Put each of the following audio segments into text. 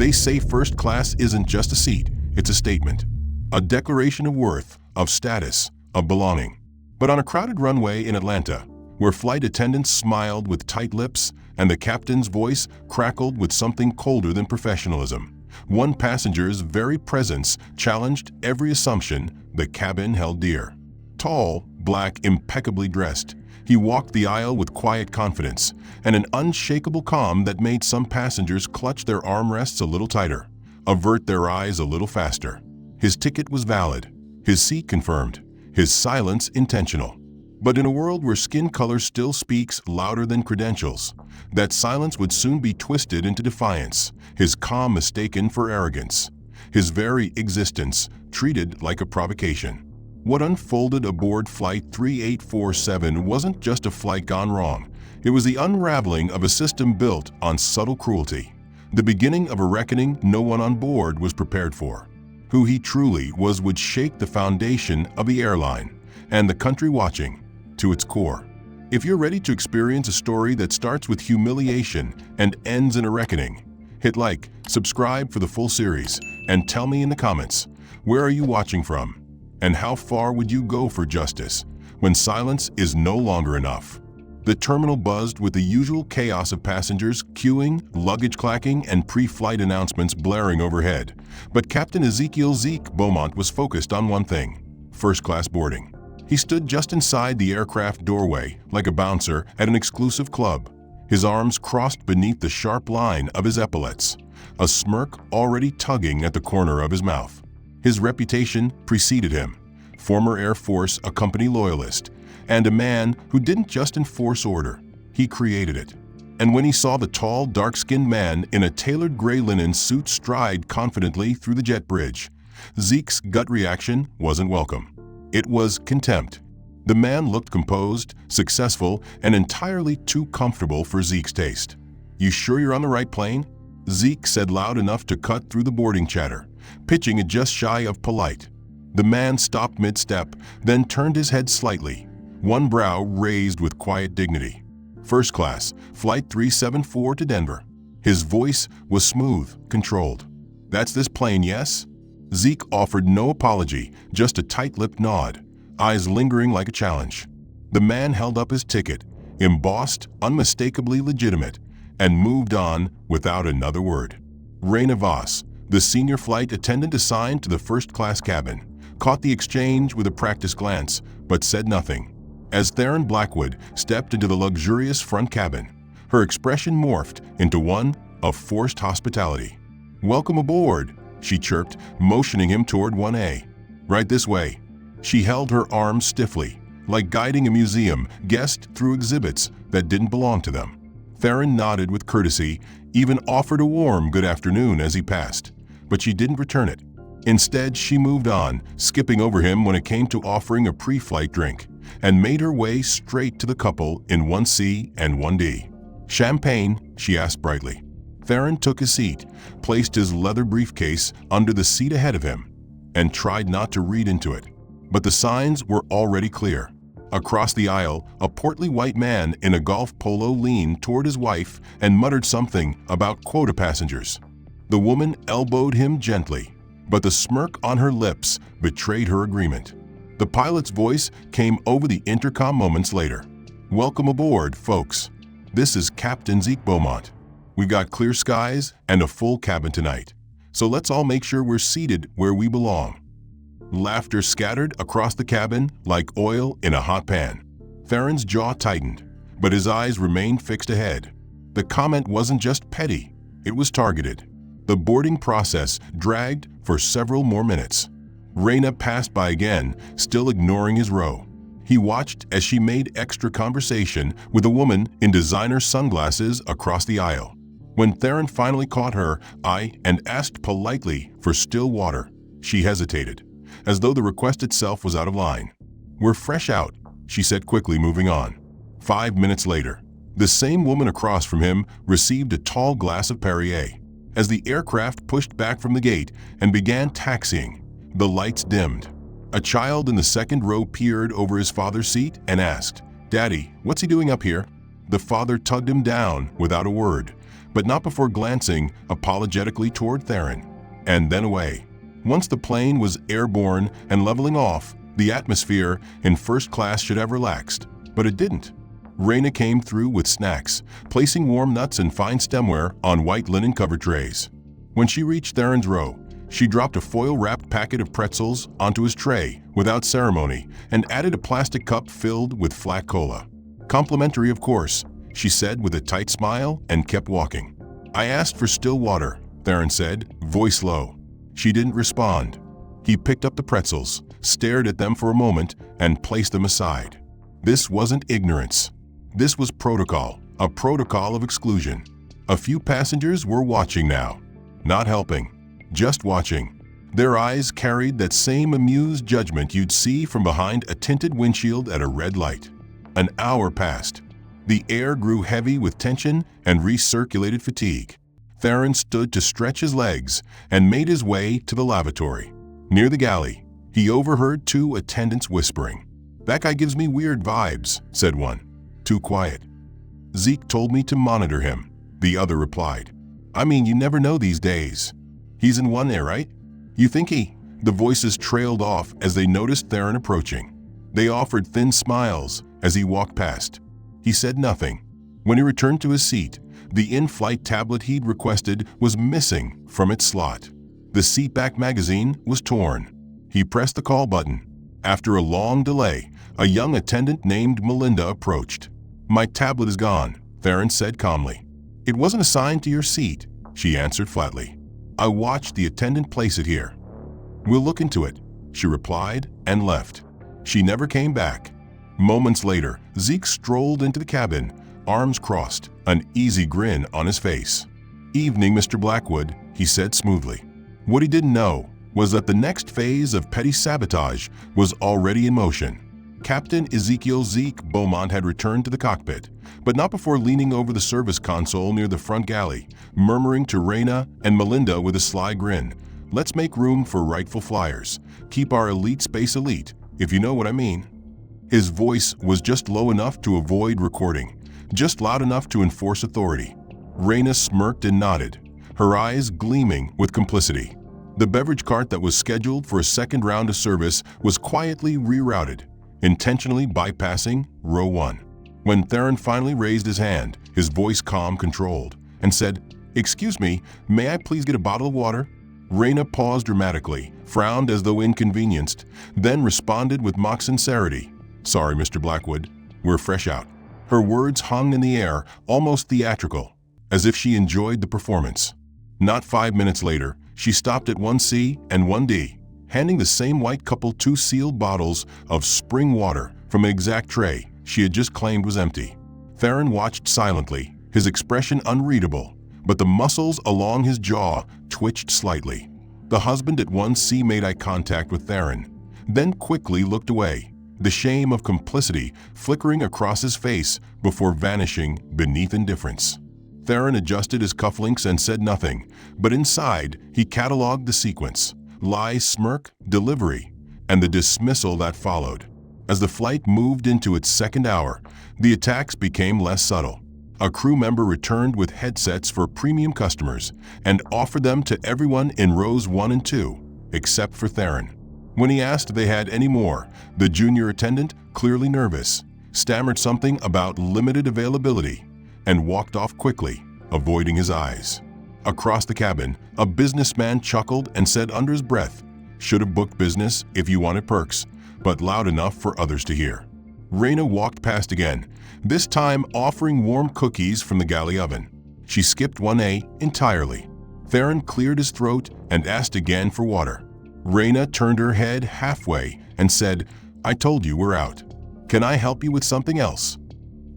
They say first class isn't just a seat, it's a statement. A declaration of worth, of status, of belonging. But on a crowded runway in Atlanta, where flight attendants smiled with tight lips and the captain's voice crackled with something colder than professionalism, one passenger's very presence challenged every assumption the cabin held dear. Tall, black, impeccably dressed, he walked the aisle with quiet confidence and an unshakable calm that made some passengers clutch their armrests a little tighter, avert their eyes a little faster. His ticket was valid, his seat confirmed, his silence intentional. But in a world where skin color still speaks louder than credentials, that silence would soon be twisted into defiance, his calm mistaken for arrogance, his very existence treated like a provocation. What unfolded aboard Flight 3847 wasn't just a flight gone wrong. It was the unraveling of a system built on subtle cruelty, the beginning of a reckoning no one on board was prepared for. Who he truly was would shake the foundation of the airline and the country watching to its core. If you're ready to experience a story that starts with humiliation and ends in a reckoning, hit like, subscribe for the full series, and tell me in the comments, where are you watching from? And how far would you go for justice when silence is no longer enough? The terminal buzzed with the usual chaos of passengers queuing, luggage clacking, and pre-flight announcements blaring overhead. But Captain Ezekiel "Zeke" Beaumont was focused on one thing: first-class boarding. He stood just inside the aircraft doorway, like a bouncer at an exclusive club, his arms crossed beneath the sharp line of his epaulets, a smirk already tugging at the corner of his mouth. His reputation preceded him, former Air Force a company loyalist, and a man who didn't just enforce order, he created it. And when he saw the tall, dark-skinned man in a tailored gray linen suit stride confidently through the jet bridge, Zeke's gut reaction wasn't welcome. It was contempt. The man looked composed, successful, and entirely too comfortable for Zeke's taste. "You sure you're on the right plane?" Zeke said loud enough to cut through the boarding chatter, pitching it just shy of polite. The man stopped mid-step, then turned his head slightly, one brow raised with quiet dignity. "First class, Flight 374 to Denver." His voice was smooth, controlled. "That's this plane, yes?" Zeke offered no apology, just a tight-lipped nod, eyes lingering like a challenge. The man held up his ticket, embossed, unmistakably legitimate, and moved on without another word. Raina Voss, the senior flight attendant assigned to the first-class cabin, caught the exchange with a practiced glance, but said nothing. As Theron Blackwood stepped into the luxurious front cabin, her expression morphed into one of forced hospitality. "Welcome aboard," she chirped, motioning him toward 1A. "Right this way." She held her arms stiffly, like guiding a museum guest through exhibits that didn't belong to them. Theron nodded with courtesy, even offered a warm good afternoon as he passed, but she didn't return it. Instead, she moved on, skipping over him when it came to offering a pre-flight drink, and made her way straight to the couple in 1C and 1D. "Champagne?" she asked brightly. Theron took his seat, placed his leather briefcase under the seat ahead of him, and tried not to read into it. But the signs were already clear. Across the aisle, a portly white man in a golf polo leaned toward his wife and muttered something about quota passengers. The woman elbowed him gently, but the smirk on her lips betrayed her agreement. The pilot's voice came over the intercom moments later. "Welcome aboard, folks. This is Captain Zeke Beaumont. We've got clear skies and a full cabin tonight, so let's all make sure we're seated where we belong." Laughter scattered across the cabin like oil in a hot pan. Theron's jaw tightened, but his eyes remained fixed ahead. The comment wasn't just petty, it was targeted. The boarding process dragged for several more minutes. Raina passed by again, still ignoring his row. He watched as she made extra conversation with a woman in designer sunglasses across the aisle. When Theron finally caught her eye and asked politely for still water, she hesitated, as though the request itself was out of line. "We're fresh out," she said quickly, moving on. 5 minutes later, the same woman across from him received a tall glass of Perrier. As the aircraft pushed back from the gate and began taxiing, the lights dimmed. A child in the second row peered over his father's seat and asked, "Daddy, what's he doing up here?" The father tugged him down without a word, but not before glancing apologetically toward Theron, and then away. Once the plane was airborne and leveling off, the atmosphere in first class should have relaxed, but it didn't. Raina came through with snacks, placing warm nuts and fine stemware on white linen covered trays. When she reached Theron's row, she dropped a foil-wrapped packet of pretzels onto his tray without ceremony and added a plastic cup filled with flat cola. "Complimentary, of course," she said with a tight smile and kept walking. "I asked for still water," Theron said, voice low. She didn't respond. He picked up the pretzels, stared at them for a moment, and placed them aside. This wasn't ignorance. This was protocol, a protocol of exclusion. A few passengers were watching now. Not helping, just watching. Their eyes carried that same amused judgment you'd see from behind a tinted windshield at a red light. An hour passed. The air grew heavy with tension and recirculated fatigue. Theron stood to stretch his legs and made his way to the lavatory. Near the galley, he overheard two attendants whispering. "That guy gives me weird vibes," said one. "Too quiet." "Zeke told me to monitor him," the other replied. "I mean, you never know these days. He's in one there, right? You think he—" The voices trailed off as they noticed Theron approaching. They offered thin smiles as he walked past. He said nothing. When he returned to his seat, the in-flight tablet he'd requested was missing from its slot. The seatback magazine was torn. He pressed the call button. After a long delay, a young attendant named Melinda approached. "My tablet is gone," Theron said calmly. "It wasn't assigned to your seat," she answered flatly. "I watched the attendant place it here." "We'll look into it," she replied and left. She never came back. Moments later, Zeke strolled into the cabin, arms crossed, an easy grin on his face. "Evening, Mr. Blackwood," he said smoothly. What he didn't know was that the next phase of petty sabotage was already in motion. Captain Ezekiel Zeke Beaumont had returned to the cockpit, but not before leaning over the service console near the front galley, murmuring to Raina and Melinda with a sly grin, "Let's make room for rightful flyers. Keep our elite space elite, if you know what I mean." His voice was just low enough to avoid recording, just loud enough to enforce authority. Raina smirked and nodded, her eyes gleaming with complicity. The beverage cart that was scheduled for a second round of service was quietly rerouted, intentionally bypassing row 1. When Theron finally raised his hand, his voice calm, controlled, and said, "Excuse me, may I please get a bottle of water?" Raina paused dramatically, frowned as though inconvenienced, then responded with mock sincerity, "Sorry, Mr. Blackwood, we're fresh out." Her words hung in the air, almost theatrical, as if she enjoyed the performance. Not 5 minutes later, she stopped at 1C and 1D, handing the same white couple 2 sealed bottles of spring water from an exact tray she had just claimed was empty. Theron watched silently, his expression unreadable, but the muscles along his jaw twitched slightly. The husband at 1C made eye contact with Theron, then quickly looked away, the shame of complicity flickering across his face before vanishing beneath indifference. Theron adjusted his cufflinks and said nothing, but inside he cataloged the sequence: lie, smirk, delivery, and the dismissal that followed. As the flight moved into its second hour, the attacks became less subtle. A crew member returned with headsets for premium customers and offered them to everyone in rows 1 and 2, except for Theron. When he asked if they had any more, the junior attendant, clearly nervous, stammered something about limited availability and walked off quickly, avoiding his eyes. Across the cabin, a businessman chuckled and said under his breath, "Should have booked business if you wanted perks," but loud enough for others to hear. Raina walked past again, this time offering warm cookies from the galley oven. She skipped 1A entirely. Theron cleared his throat and asked again for water. Raina turned her head halfway and said, "I told you we're out. Can I help you with something else?"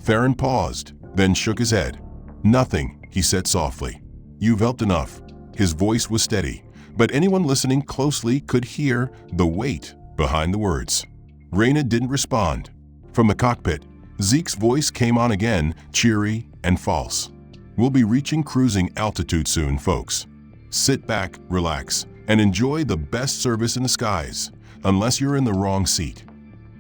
Theron paused, then shook his head. "Nothing," he said softly. "You've helped enough." His voice was steady, but anyone listening closely could hear the weight behind the words. Raina didn't respond. From the cockpit, Zeke's voice came on again, cheery and false. "We'll be reaching cruising altitude soon, folks. Sit back, relax, and enjoy the best service in the skies, unless you're in the wrong seat."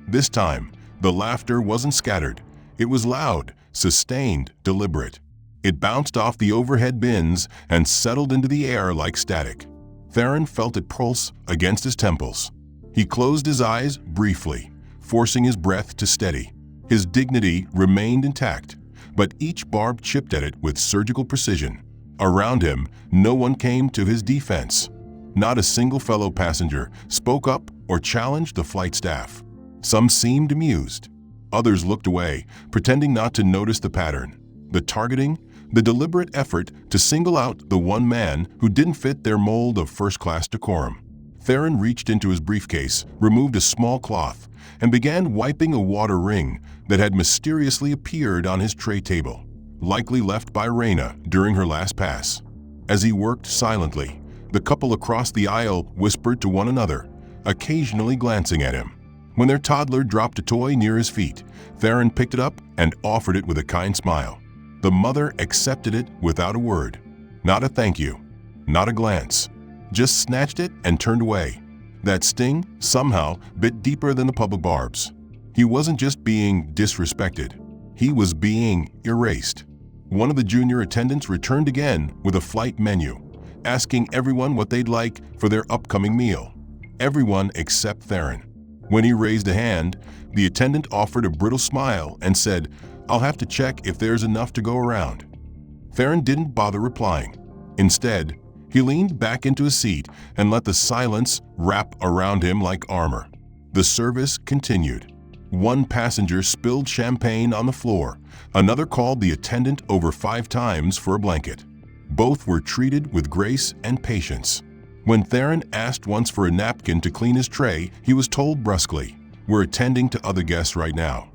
This time, the laughter wasn't scattered. It was loud, sustained, deliberate. It bounced off the overhead bins and settled into the air like static. Theron felt it pulse against his temples. He closed his eyes briefly, forcing his breath to steady. His dignity remained intact, but each barb chipped at it with surgical precision. Around him, no one came to his defense. Not a single fellow passenger spoke up or challenged the flight staff. Some seemed amused. Others looked away, pretending not to notice the pattern, the targeting, the deliberate effort to single out the one man who didn't fit their mold of first-class decorum. Theron reached into his briefcase, removed a small cloth, and began wiping a water ring that had mysteriously appeared on his tray table, likely left by Raina during her last pass. As he worked silently, the couple across the aisle whispered to one another, occasionally glancing at him. When their toddler dropped a toy near his feet, Theron picked it up and offered it with a kind smile. The mother accepted it without a word. Not a thank you, not a glance. Just snatched it and turned away. That sting somehow bit deeper than the public barbs. He wasn't just being disrespected. He was being erased. One of the junior attendants returned again with a flight menu, asking everyone what they'd like for their upcoming meal. Everyone except Theron. When he raised a hand, the attendant offered a brittle smile and said, "I'll have to check if there's enough to go around." Theron didn't bother replying. Instead, he leaned back into his seat and let the silence wrap around him like armor. The service continued. One passenger spilled champagne on the floor. Another called the attendant over 5 times for a blanket. Both were treated with grace and patience. When Theron asked once for a napkin to clean his tray, he was told brusquely, "We're attending to other guests right now."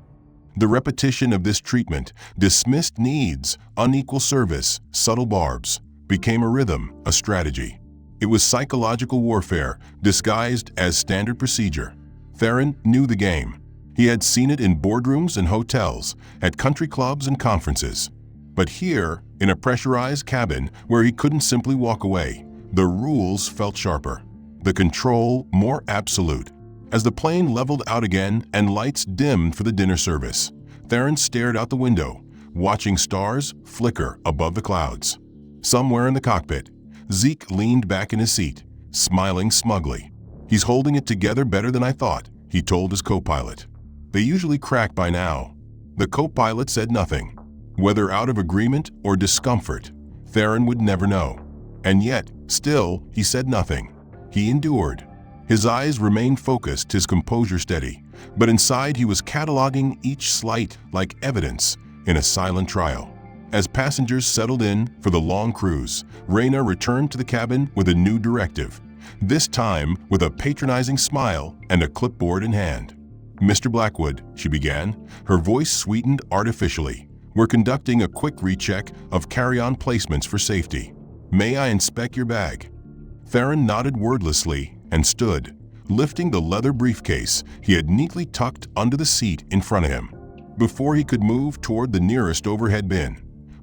The repetition of this treatment, dismissed needs, unequal service, subtle barbs, became a rhythm, a strategy. It was psychological warfare disguised as standard procedure. Theron knew the game. He had seen it in boardrooms and hotels, at country clubs and conferences. But here, in a pressurized cabin where he couldn't simply walk away, the rules felt sharper, the control more absolute. As the plane leveled out again and lights dimmed for the dinner service, Theron stared out the window, watching stars flicker above the clouds. Somewhere in the cockpit, Zeke leaned back in his seat, smiling smugly. "He's holding it together better than I thought," he told his co-pilot. They usually crack by now. The co-pilot said nothing. Whether out of agreement or discomfort, Theron would never know. And yet, still, he said nothing. He endured. His eyes remained focused, his composure steady, but inside he was cataloging each slight like evidence in a silent trial. As passengers settled in for the long cruise, Raina returned to the cabin with a new directive, this time with a patronizing smile and a clipboard in hand. "Mr. Blackwood," she began, her voice sweetened artificially, "we're conducting a quick recheck of carry-on placements for safety. May I inspect your bag?" Theron nodded wordlessly and stood, lifting the leather briefcase he had neatly tucked under the seat in front of him. Before he could move toward the nearest overhead bin,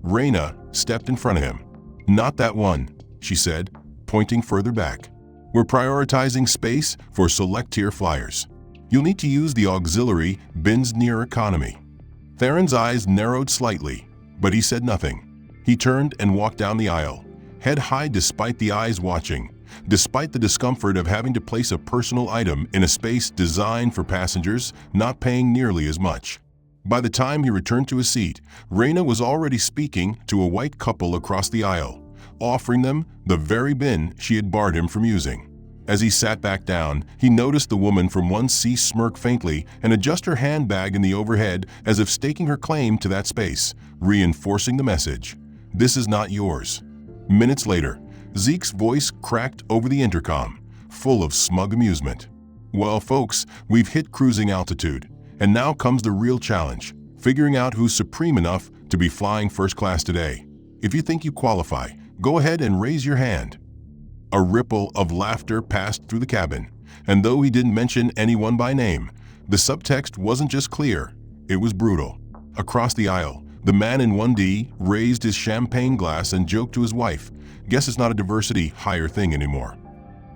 Raina stepped in front of him. "Not that one," she said, pointing further back. "We're prioritizing space for select-tier flyers. You'll need to use the auxiliary bins near economy." Theron's eyes narrowed slightly, but he said nothing. He turned and walked down the aisle, head high despite the eyes watching, despite the discomfort of having to place a personal item in a space designed for passengers not paying nearly as much. By the time he returned to his seat, Raina was already speaking to a white couple across the aisle, offering them the very bin she had barred him from using. As he sat back down, he noticed the woman from one seat smirk faintly and adjust her handbag in the overhead as if staking her claim to that space, reinforcing the message, "This is not yours." Minutes later, Zeke's voice cracked over the intercom, full of smug amusement. "Well, folks, we've hit cruising altitude, and now comes the real challenge, figuring out who's supreme enough to be flying first class today. If you think you qualify, go ahead and raise your hand." A ripple of laughter passed through the cabin, and though he didn't mention anyone by name, the subtext wasn't just clear, it was brutal. Across the aisle, the man in 1D raised his champagne glass and joked to his wife, "Guess it's not a diversity higher thing anymore."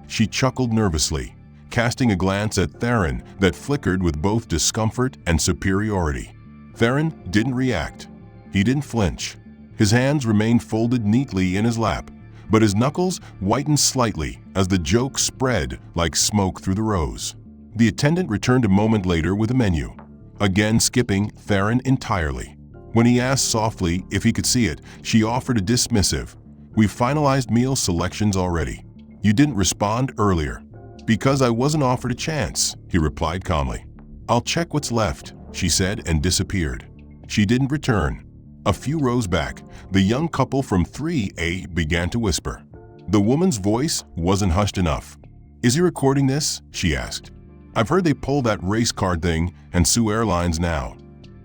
She chuckled nervously, casting a glance at Theron that flickered with both discomfort and superiority. Theron didn't react. He didn't flinch. His hands remained folded neatly in his lap, but his knuckles whitened slightly as the joke spread like smoke through the rows. The attendant returned a moment later with a menu, again skipping Theron entirely. When he asked softly if he could see it, she offered a dismissive, "We've finalized meal selections already. You didn't respond earlier." "Because I wasn't offered a chance," he replied calmly. "I'll check what's left," she said and disappeared. She didn't return. A few rows back, the young couple from 3A began to whisper. The woman's voice wasn't hushed enough. "Is he recording this?" she asked. "I've heard they pull that race card thing and sue airlines now."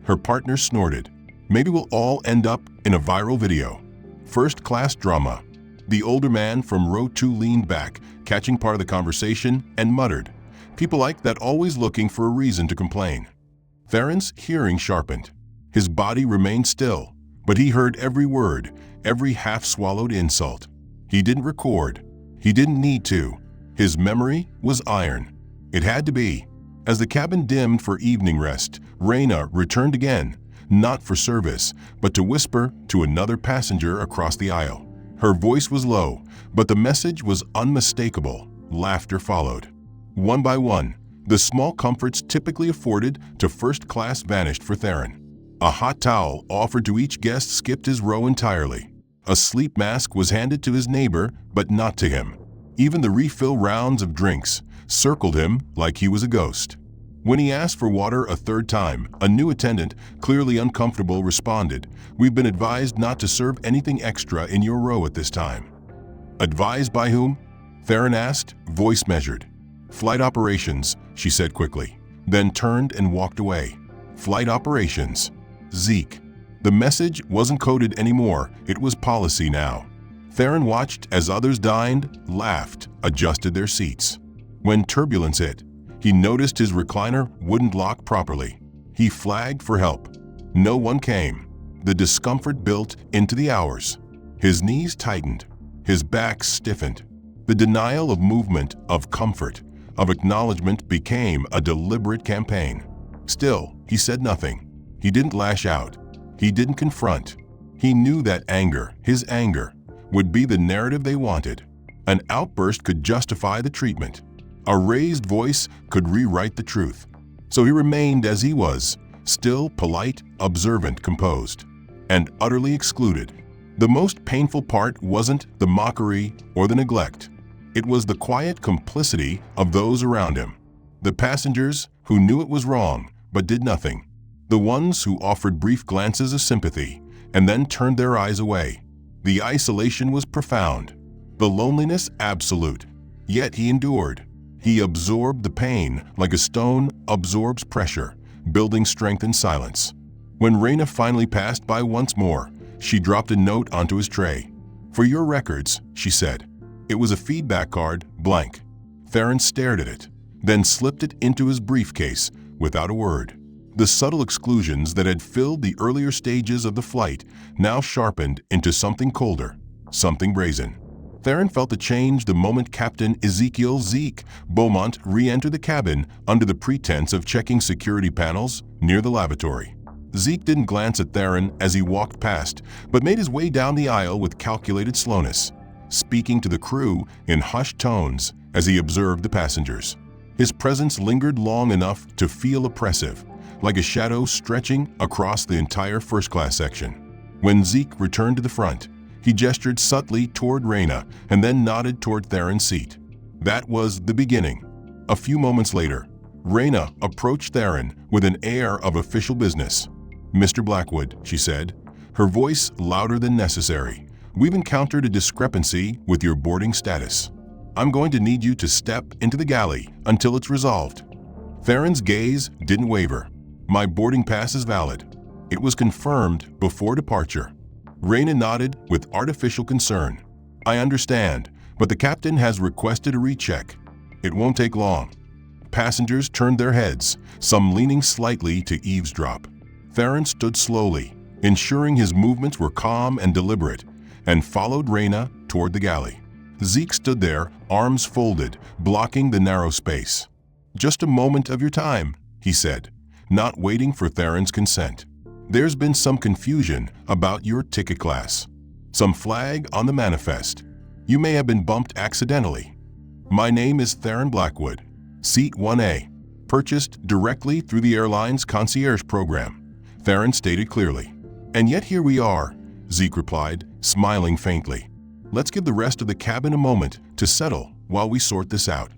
Her partner snorted. "Maybe we'll all end up in a viral video." First-class drama. The older man from row 2 leaned back, catching part of the conversation, and muttered, "People like that always looking for a reason to complain." Theron's hearing sharpened. His body remained still, but he heard every word, every half-swallowed insult. He didn't record. He didn't need to. His memory was iron. It had to be. As the cabin dimmed for evening rest, Raina returned again, not for service, but to whisper to another passenger across the aisle. Her voice was low, but the message was unmistakable. Laughter followed. One by one, the small comforts typically afforded to first class vanished for Theron. A hot towel offered to each guest skipped his row entirely. A sleep mask was handed to his neighbor, but not to him. Even the refill rounds of drinks circled him like he was a ghost. When he asked for water a third time, a new attendant, clearly uncomfortable, responded, "We've been advised not to serve anything extra in your row at this time." "Advised by whom?" Theron asked, voice measured. "Flight operations," she said quickly, then turned and walked away. Flight operations. Zeke. The message wasn't coded anymore, it was policy now. Theron watched as others dined, laughed, adjusted their seats. When turbulence hit, he noticed his recliner wouldn't lock properly. He flagged for help. No one came. The discomfort built into the hours. His knees tightened. His back stiffened. The denial of movement, of comfort, of acknowledgement became a deliberate campaign. Still, he said nothing. He didn't lash out. He didn't confront. He knew that anger, his anger, would be the narrative they wanted. An outburst could justify the treatment. A raised voice could rewrite the truth. So he remained as he was, still polite, observant, composed, and utterly excluded. The most painful part wasn't the mockery or the neglect. It was the quiet complicity of those around him. The passengers who knew it was wrong but did nothing. The ones who offered brief glances of sympathy and then turned their eyes away. The isolation was profound. The loneliness absolute. Yet he endured. He absorbed the pain like a stone absorbs pressure, building strength in silence. When Raina finally passed by once more, she dropped a note onto his tray. "For your records," she said. It was a feedback card, blank. Theron stared at it, then slipped it into his briefcase without a word. The subtle exclusions that had filled the earlier stages of the flight now sharpened into something colder, something brazen. Theron felt the change the moment Captain Ezekiel Zeke Beaumont re-entered the cabin under the pretense of checking security panels near the lavatory. Zeke didn't glance at Theron as he walked past, but made his way down the aisle with calculated slowness, speaking to the crew in hushed tones as he observed the passengers. His presence lingered long enough to feel oppressive, like a shadow stretching across the entire first-class section. When Zeke returned to the front, he gestured subtly toward Raina and then nodded toward Theron's seat. That was the beginning. A few moments later, Raina approached Theron with an air of official business. "Mr. Blackwood," she said, her voice louder than necessary, "we've encountered a discrepancy with your boarding status. I'm going to need you to step into the galley until it's resolved." Theron's gaze didn't waver. "My boarding pass is valid." It was confirmed before departure. Raina nodded with artificial concern. "I understand, but the captain has requested a recheck. It won't take long." Passengers turned their heads, some leaning slightly to eavesdrop. Theron stood slowly, ensuring his movements were calm and deliberate, and followed Raina toward the galley. Zeke stood there, arms folded, blocking the narrow space. "Just a moment of your time," he said, not waiting for Theron's consent. There's been some confusion about your ticket class. Some flag on the manifest. You may have been bumped accidentally. My name is Theron Blackwood, Seat 1A, purchased directly through the airline's concierge program, Theron stated clearly. And yet here we are, Zeke replied, smiling faintly. Let's give the rest of the cabin a moment to settle while we sort this out.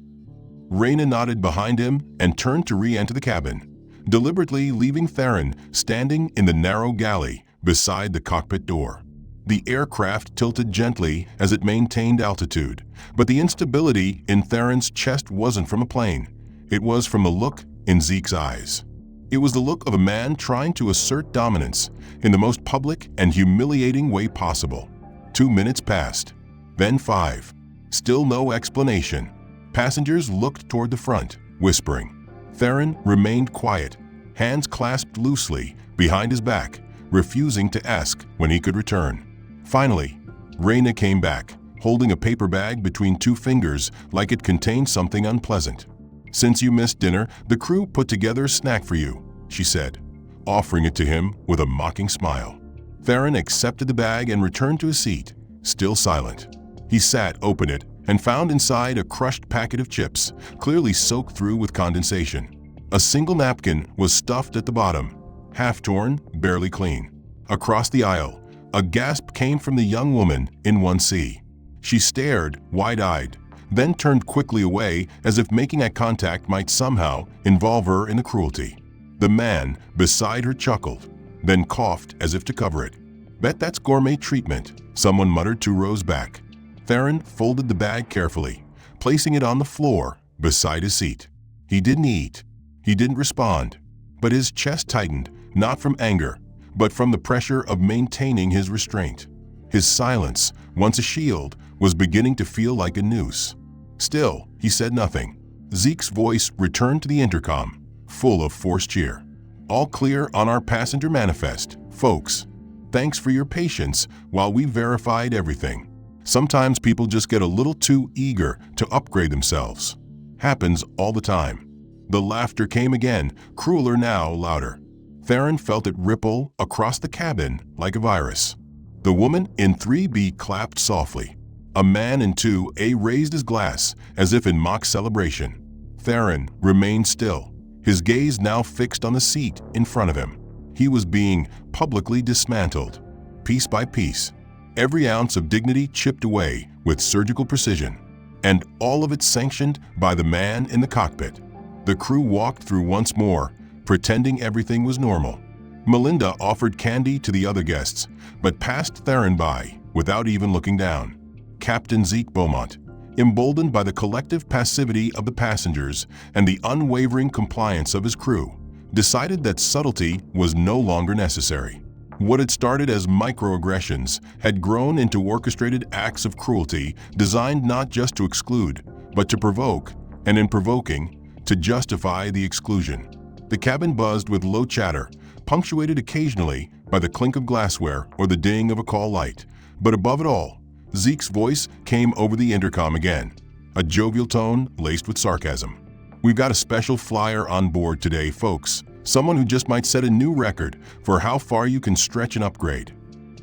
Raina nodded behind him and turned to re-enter the cabin, deliberately leaving Theron standing in the narrow galley beside the cockpit door. The aircraft tilted gently as it maintained altitude, but the instability in Theron's chest wasn't from a plane. It was from the look in Zeke's eyes. It was the look of a man trying to assert dominance in the most public and humiliating way possible. 2 minutes passed, then 5. Still no explanation. Passengers looked toward the front, whispering. Theron remained quiet, hands clasped loosely behind his back, refusing to ask when he could return. Finally, Raina came back, holding a paper bag between 2 fingers like it contained something unpleasant. Since you missed dinner, the crew put together a snack for you, she said, offering it to him with a mocking smile. Theron accepted the bag and returned to his seat, still silent. He sat, opened it, and found inside a crushed packet of chips, clearly soaked through with condensation. A single napkin was stuffed at the bottom, half torn, barely clean. Across the aisle, a gasp came from the young woman in 1C. She stared, wide-eyed, then turned quickly away as if making eye contact might somehow involve her in the cruelty. The man beside her chuckled, then coughed as if to cover it. Bet that's gourmet treatment, someone muttered 2 rows back. Theron folded the bag carefully, placing it on the floor beside his seat. He didn't eat. He didn't respond, but his chest tightened, not from anger, but from the pressure of maintaining his restraint. His silence, once a shield, was beginning to feel like a noose. Still, he said nothing. Zeke's voice returned to the intercom, full of forced cheer. All clear on our passenger manifest, folks. Thanks for your patience while we verified everything. Sometimes people just get a little too eager to upgrade themselves. Happens all the time. The laughter came again, crueler now, louder. Theron felt it ripple across the cabin like a virus. The woman in 3B clapped softly. A man in 2A raised his glass as if in mock celebration. Theron remained still, his gaze now fixed on the seat in front of him. He was being publicly dismantled, piece by piece, every ounce of dignity chipped away with surgical precision, and all of it sanctioned by the man in the cockpit. The crew walked through once more, pretending everything was normal. Melinda offered candy to the other guests, but passed Theron by without even looking down. Captain Zeke Beaumont, emboldened by the collective passivity of the passengers and the unwavering compliance of his crew, decided that subtlety was no longer necessary. What had started as microaggressions had grown into orchestrated acts of cruelty designed not just to exclude, but to provoke, and in provoking, to justify the exclusion. The cabin buzzed with low chatter, punctuated occasionally by the clink of glassware or the ding of a call light. But above it all, Zeke's voice came over the intercom again, a jovial tone laced with sarcasm. We've got a special flyer on board today, folks. Someone who just might set a new record for how far you can stretch an upgrade.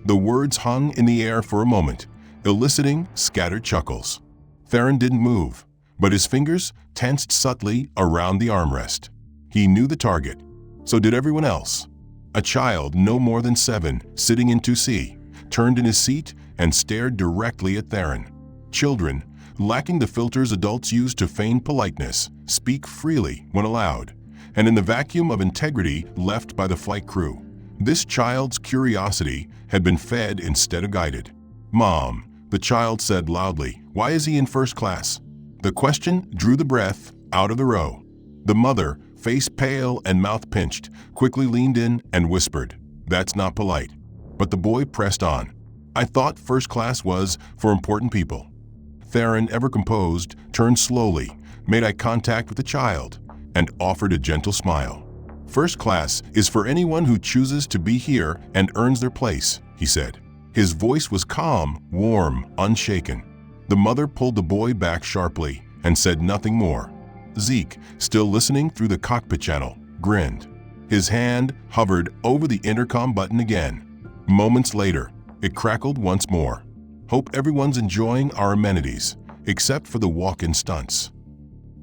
The words hung in the air for a moment, eliciting scattered chuckles. Theron didn't move, but his fingers tensed subtly around the armrest. He knew the target. So did everyone else. A child no more than 7, sitting in 2C, turned in his seat and stared directly at Theron. Children, lacking the filters adults use to feign politeness, speak freely when allowed, and in the vacuum of integrity left by the flight crew, this child's curiosity had been fed instead of guided. "Mom," the child said loudly, "why is he in first class?" The question drew the breath out of the row. The mother, face pale and mouth pinched, quickly leaned in and whispered, "That's not polite." But the boy pressed on. "I thought first class was for important people." Theron, ever composed, turned slowly, made eye contact with the child, and offered a gentle smile. "First class is for anyone who chooses to be here and earns their place," he said. His voice was calm, warm, unshaken. The mother pulled the boy back sharply and said nothing more. Zeke, still listening through the cockpit channel, grinned. His hand hovered over the intercom button again. Moments later, it crackled once more. "Hope everyone's enjoying our amenities, except for the walk-in stunts."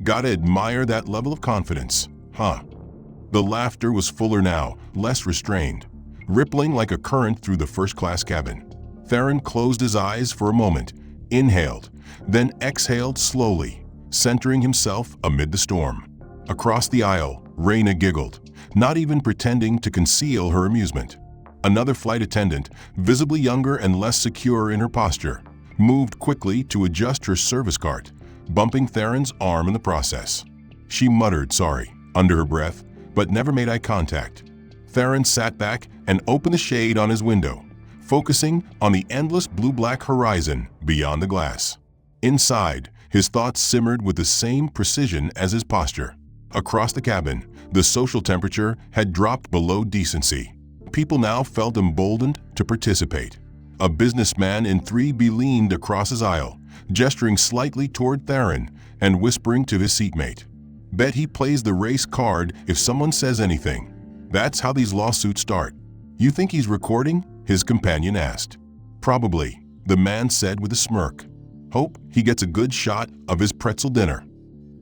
Gotta admire that level of confidence, huh? The laughter was fuller now, less restrained, rippling like a current through the first-class cabin. Theron closed his eyes for a moment, inhaled, then exhaled slowly, centering himself amid the storm. Across the aisle, Raina giggled, not even pretending to conceal her amusement. Another flight attendant, visibly younger and less secure in her posture, moved quickly to adjust her service cart, bumping Theron's arm in the process. She muttered sorry under her breath, but never made eye contact. Theron sat back and opened the shade on his window, focusing on the endless blue-black horizon beyond the glass. Inside, his thoughts simmered with the same precision as his posture. Across the cabin, the social temperature had dropped below decency. People now felt emboldened to participate. A businessman in 3B leaned across his aisle, gesturing slightly toward Theron and whispering to his seatmate. "Bet he plays the race card if someone says anything. That's how these lawsuits start." "You think he's recording?" his companion asked. "Probably," the man said with a smirk. "Hope he gets a good shot of his pretzel dinner."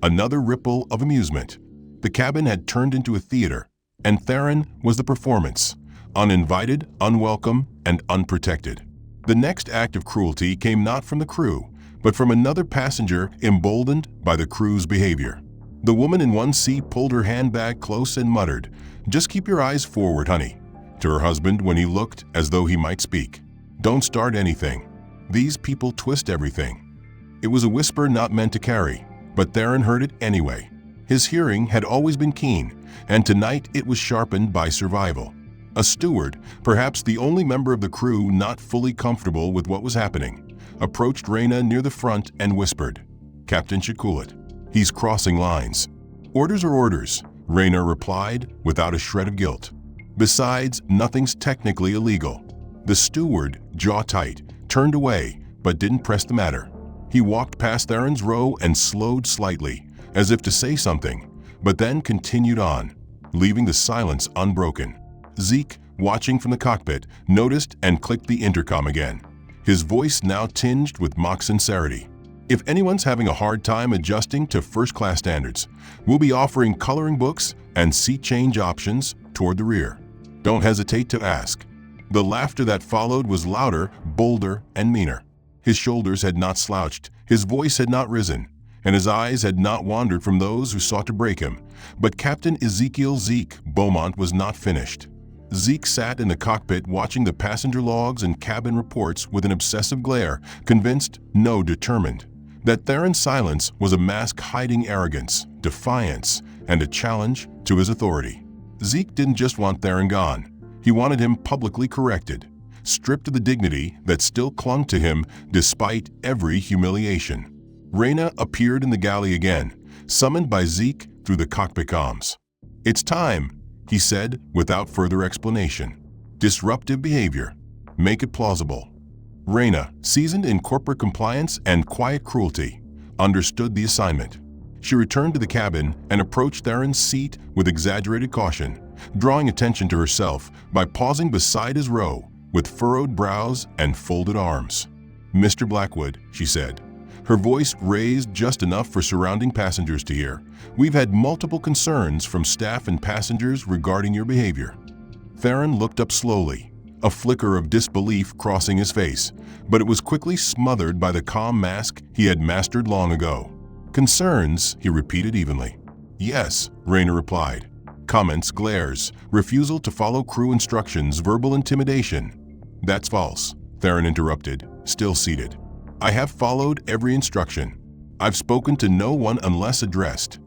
Another ripple of amusement. The cabin had turned into a theater, and Theron was the performance, uninvited, unwelcome, and unprotected. The next act of cruelty came not from the crew, but from another passenger emboldened by the crew's behavior. The woman in 1C pulled her handbag close and muttered, "Just keep your eyes forward, honey," to her husband when he looked as though he might speak. "Don't start anything. These people twist everything." It was a whisper not meant to carry, but Theron heard it anyway. His hearing had always been keen, and tonight it was sharpened by survival. A steward, perhaps the only member of the crew not fully comfortable with what was happening, approached Raina near the front and whispered, "Captain should cool it. He's crossing lines." "Orders are orders," Raina replied without a shred of guilt. "Besides, nothing's technically illegal." The steward, jaw tight, turned away but didn't press the matter. He walked past Theron's row and slowed slightly, as if to say something, but then continued on, leaving the silence unbroken. Zeke, watching from the cockpit, noticed and clicked the intercom again, his voice now tinged with mock sincerity. "If anyone's having a hard time adjusting to first-class standards, we'll be offering coloring books and seat change options toward the rear. Don't hesitate to ask." The laughter that followed was louder, bolder, and meaner. His shoulders had not slouched, his voice had not risen, and his eyes had not wandered from those who sought to break him. But Captain Ezekiel Zeke Beaumont was not finished. Zeke sat in the cockpit watching the passenger logs and cabin reports with an obsessive glare, convinced, no, determined, that Theron's silence was a mask hiding arrogance, defiance, and a challenge to his authority. Zeke didn't just want Theron gone. He wanted him publicly corrected, stripped of the dignity that still clung to him despite every humiliation. Raina appeared in the galley again, summoned by Zeke through the cockpit comms. "It's time," he said without further explanation. "Disruptive behavior. Make it plausible." Raina, seasoned in corporate compliance and quiet cruelty, understood the assignment. She returned to the cabin and approached Theron's seat with exaggerated caution, drawing attention to herself by pausing beside his row with furrowed brows and folded arms. "Mr. Blackwood," she said, her voice raised just enough for surrounding passengers to hear, "we've had multiple concerns from staff and passengers regarding your behavior." Theron looked up slowly, a flicker of disbelief crossing his face, but it was quickly smothered by the calm mask he had mastered long ago. "Concerns," he repeated evenly. "Yes," Raina replied. "Comments, glares, refusal to follow crew instructions, verbal intimidation." "That's false," Theron interrupted, still seated. "I have followed every instruction. I've spoken to no one unless addressed."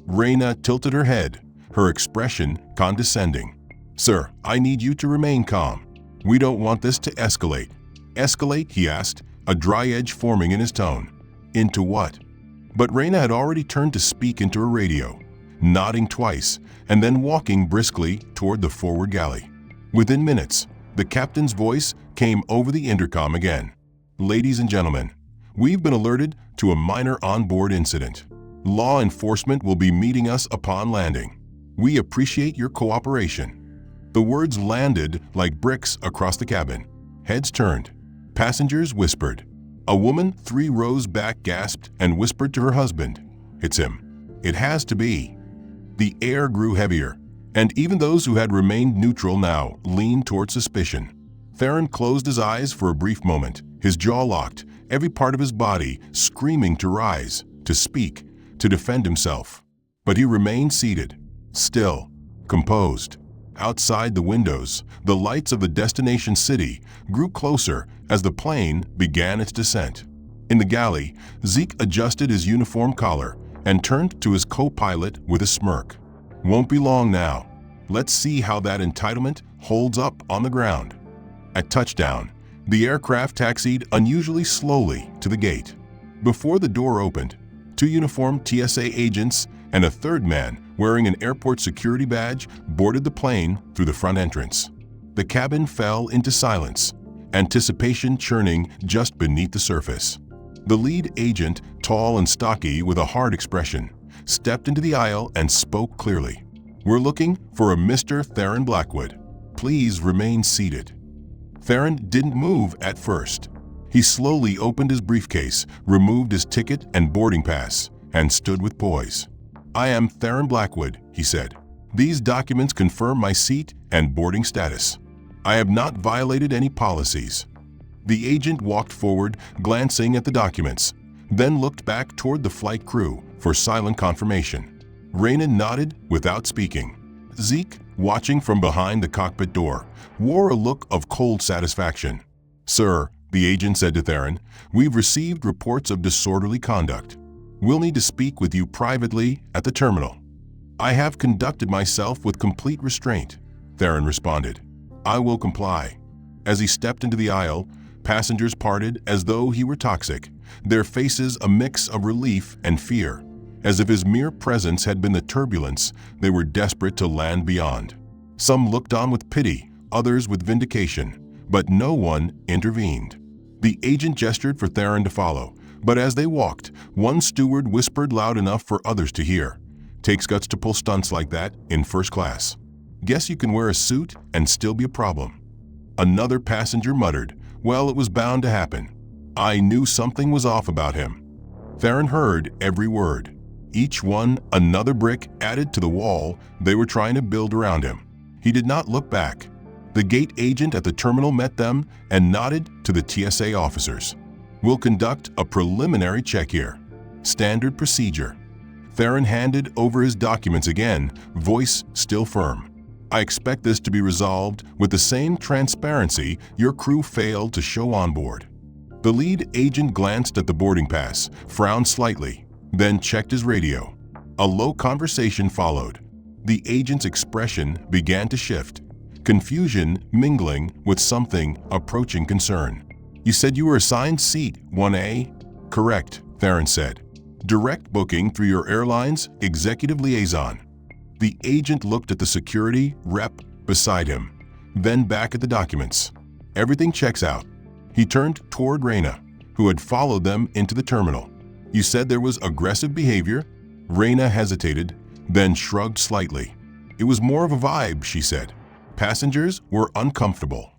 Raina tilted her head, her expression condescending. "Sir, I need you to remain calm. We don't want this to escalate." "Escalate?" he asked, a dry edge forming in his tone. "Into what?" But Raina had already turned to speak into her radio, nodding twice, and then walking briskly toward the forward galley. Within minutes, the captain's voice came over the intercom again. "Ladies and gentlemen, we've been alerted to a minor onboard incident. Law enforcement will be meeting us upon landing." We appreciate your cooperation." The words landed like bricks across the cabin. Heads turned. Passengers whispered. A woman 3 rows back gasped and whispered to her husband, "It's him. It has to be." The air grew heavier, and even those who had remained neutral now leaned toward suspicion. Theron closed his eyes for a brief moment, his jaw locked, every part of his body screaming to rise, to speak, to defend himself. But he remained seated, still, composed. Outside the windows, the lights of the destination city grew closer as the plane began its descent. In the galley, Zeke adjusted his uniform collar and turned to his co-pilot with a smirk. "Won't be long now. Let's see how that entitlement holds up on the ground." At touchdown, the aircraft taxied unusually slowly to the gate. Before the door opened, 2 uniformed TSA agents and a third man wearing an airport security badge boarded the plane through the front entrance. The cabin fell into silence, anticipation churning just beneath the surface. The lead agent, tall and stocky with a hard expression, stepped into the aisle and spoke clearly. "We're looking for a Mr. Theron Blackwood. Please remain seated." Theron didn't move at first. He slowly opened his briefcase, removed his ticket and boarding pass, and stood with poise. "I am Theron Blackwood," he said. "These documents confirm my seat and boarding status. I have not violated any policies." The agent walked forward, glancing at the documents, then looked back toward the flight crew for silent confirmation. Raina nodded without speaking. Zeke, watching from behind the cockpit door, wore a look of cold satisfaction. "Sir," the agent said to Theron, "we've received reports of disorderly conduct. We'll need to speak with you privately at the terminal." "I have conducted myself with complete restraint," Theron responded. "I will comply." As he stepped into the aisle, passengers parted as though he were toxic, their faces a mix of relief and fear, as if his mere presence had been the turbulence they were desperate to land beyond. Some looked on with pity, others with vindication, but no one intervened. The agent gestured for Theron to follow, but as they walked, one steward whispered loud enough for others to hear, "Takes guts to pull stunts like that in first class. Guess you can wear a suit and still be a problem." Another passenger muttered, "Well, it was bound to happen. I knew something was off about him." Theron heard every word, each one another brick added to the wall they were trying to build around him. He did not look back. The gate agent at the terminal met them and nodded to the TSA officers. "We'll conduct a preliminary check here. Standard procedure." Theron handed over his documents again, voice still firm. "I expect this to be resolved with the same transparency your crew failed to show on board." The lead agent glanced at the boarding pass, frowned slightly, then checked his radio. A low conversation followed. The agent's expression began to shift, confusion mingling with something approaching concern. "You said you were assigned seat 1A?" "Correct," Theron said. "Direct booking through your airline's executive liaison." The agent looked at the security rep beside him, then back at the documents. "Everything checks out." He turned toward Raina, who had followed them into the terminal. "You said there was aggressive behavior?" Raina hesitated, then shrugged slightly. "It was more of a vibe," she said. "Passengers were uncomfortable."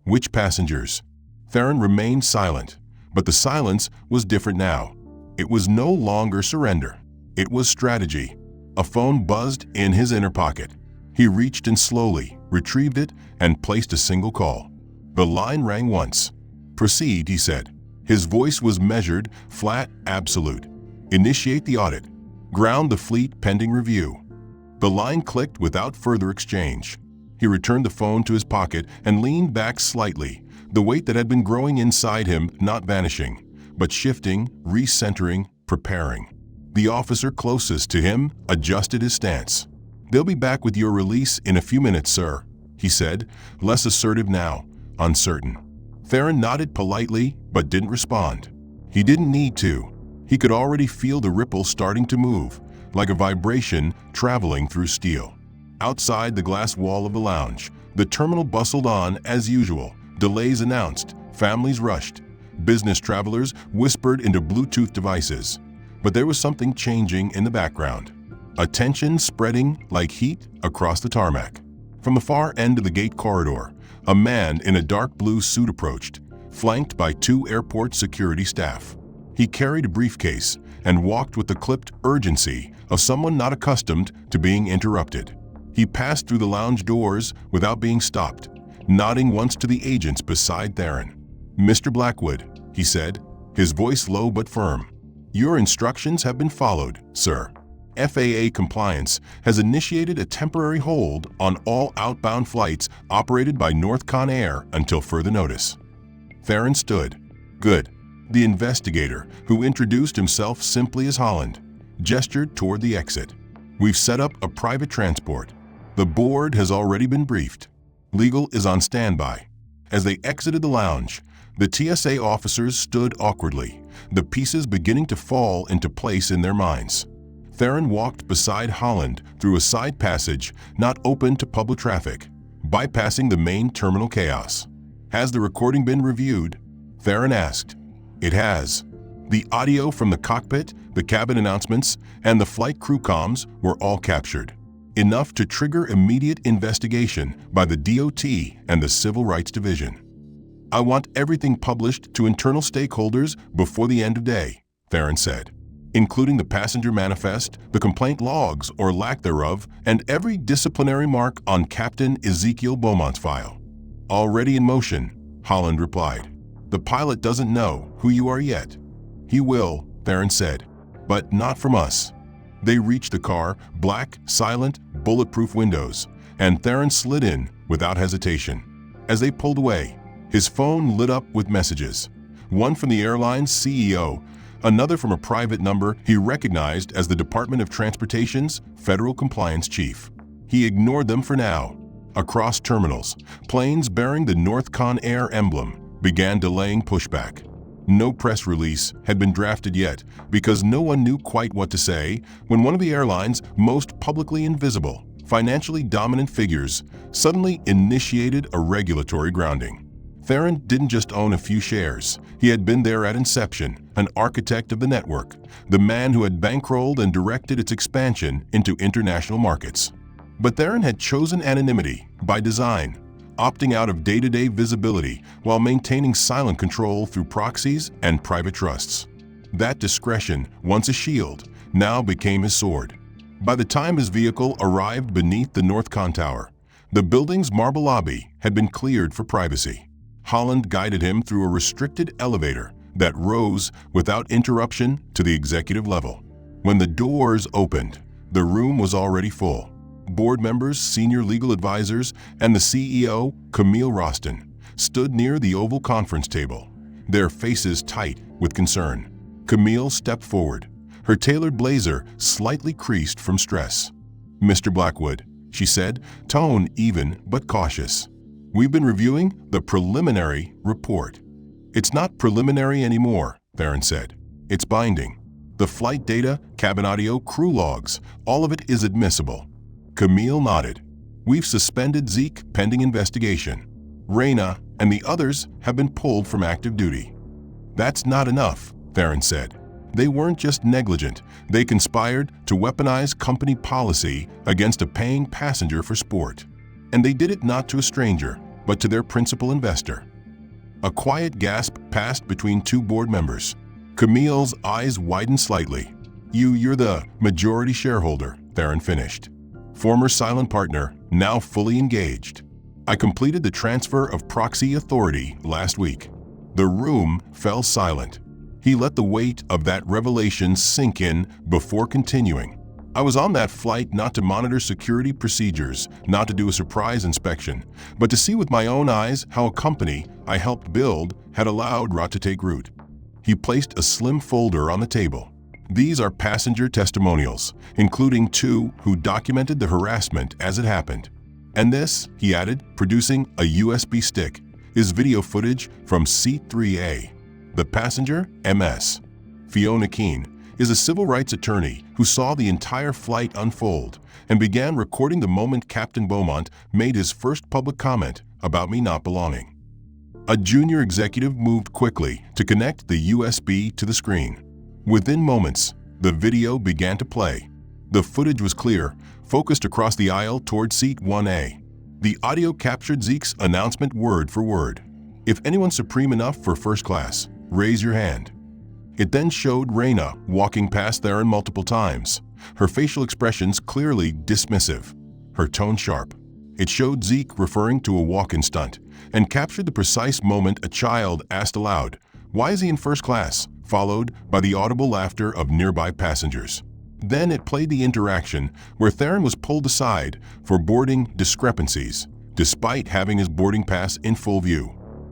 "Which passengers?" Theron remained silent, but the silence was different now. It was no longer surrender. It was strategy. A phone buzzed in his inner pocket. He reached in slowly, retrieved it, and placed a single call. The line rang once. "Proceed," he said. His voice was measured, flat, absolute. "Initiate the audit. Ground the fleet pending review." The line clicked without further exchange. He returned the phone to his pocket and leaned back slightly, the weight that had been growing inside him not vanishing, but shifting, recentering, preparing. The officer closest to him adjusted his stance. "They'll be back with your release in a few minutes, sir," he said, less assertive now, uncertain. Theron nodded politely but didn't respond. He didn't need to. He could already feel the ripple starting to move, like a vibration traveling through steel. Outside the glass wall of the lounge, the terminal bustled on as usual. Delays announced, families rushed, business travelers whispered into Bluetooth devices. But there was something changing in the background. a tension spreading like heat across the tarmac. From the far end of the gate corridor, a man in a dark blue suit approached, flanked by 2 airport security staff. He carried a briefcase and walked with the clipped urgency of someone not accustomed to being interrupted. He passed through the lounge doors without being stopped, nodding once to the agents beside Theron. "Mr. Blackwood," he said, his voice low but firm. "Your instructions have been followed, sir. FAA compliance has initiated a temporary hold on all outbound flights operated by Northcon Air until further notice." Theron stood. "Good." The investigator, who introduced himself simply as Holland, gestured toward the exit. "We've set up a private transport. The board has already been briefed. Legal is on standby." As they exited the lounge, the TSA officers stood awkwardly, the pieces beginning to fall into place in their minds. Theron walked beside Holland through a side passage not open to public traffic, bypassing the main terminal chaos. "Has the recording been reviewed?" Theron asked. "It has. The audio from the cockpit, the cabin announcements, and the flight crew comms were all captured. Enough to trigger immediate investigation by the DOT and the Civil Rights Division. I want everything published to internal stakeholders before the end of day," Theron said, "including the passenger manifest, the complaint logs or lack thereof, and every disciplinary mark on Captain Ezekiel Beaumont's file." "Already in motion," Holland replied. "The pilot doesn't know who you are yet." "He will," Theron said, "but not from us." They reached the car, black, silent, bulletproof windows, and Theron slid in without hesitation. As they pulled away, his phone lit up with messages. One from the airline's CEO, another from a private number he recognized as the Department of Transportation's Federal Compliance Chief. He ignored them for now. Across terminals, planes bearing the Northcon Air emblem began delaying pushback. No press release had been drafted yet because no one knew quite what to say when one of the airline's most publicly invisible, financially dominant figures suddenly initiated a regulatory grounding. Theron didn't just own a few shares. He had been there at inception, an architect of the network, the man who had bankrolled and directed its expansion into international markets. But Theron had chosen anonymity by design, opting out of day-to-day visibility while maintaining silent control through proxies and private trusts. That discretion, once a shield, now became his sword. By the time his vehicle arrived beneath the Northcon Tower, the building's marble lobby had been cleared for privacy. Holland guided him through a restricted elevator that rose without interruption to the executive level. When the doors opened, the room was already full. Board members, senior legal advisors, and the CEO, Camille Roston, stood near the oval conference table, their faces tight with concern. Camille stepped forward, her tailored blazer slightly creased from stress. "Mr. Blackwood," she said, tone even but cautious, "we've been reviewing the preliminary report." "It's not preliminary anymore," Theron said. "It's binding. The flight data, cabin audio, crew logs, all of it is admissible." Camille nodded. "We've suspended Zeke pending investigation. Reyna and the others have been pulled from active duty." "That's not enough," Theron said. "They weren't just negligent. They conspired to weaponize company policy against a paying passenger for sport. And they did it not to a stranger, but to their principal investor." A quiet gasp passed between 2 board members. Camille's eyes widened slightly. You're the majority shareholder," Theron finished. "Former silent partner, now fully engaged. I completed the transfer of proxy authority last week." The room fell silent. He let the weight of that revelation sink in before continuing. "I was on that flight not to monitor security procedures, not to do a surprise inspection, but to see with my own eyes how a company I helped build had allowed rot to take root." He placed a slim folder on the table. "These are passenger testimonials, including 2 who documented the harassment as it happened. And this," he added, producing a USB stick, "is video footage from Seat 3A. The passenger, MS. Fiona Keene, is a civil rights attorney who saw the entire flight unfold and began recording the moment Captain Beaumont made his first public comment about me not belonging." A junior executive moved quickly to connect the USB to the screen. Within moments, the video began to play. The footage was clear, focused across the aisle toward seat 1A. The audio captured Zeke's announcement word for word. "If anyone's supreme enough for first class, raise your hand." It then showed Raina walking past Theron multiple times, her facial expressions clearly dismissive, her tone sharp. It showed Zeke referring to a walk-in stunt and captured the precise moment a child asked aloud, "Why is he in first class?" followed by the audible laughter of nearby passengers. Then it played the interaction where Theron was pulled aside for boarding discrepancies, despite having his boarding pass in full view.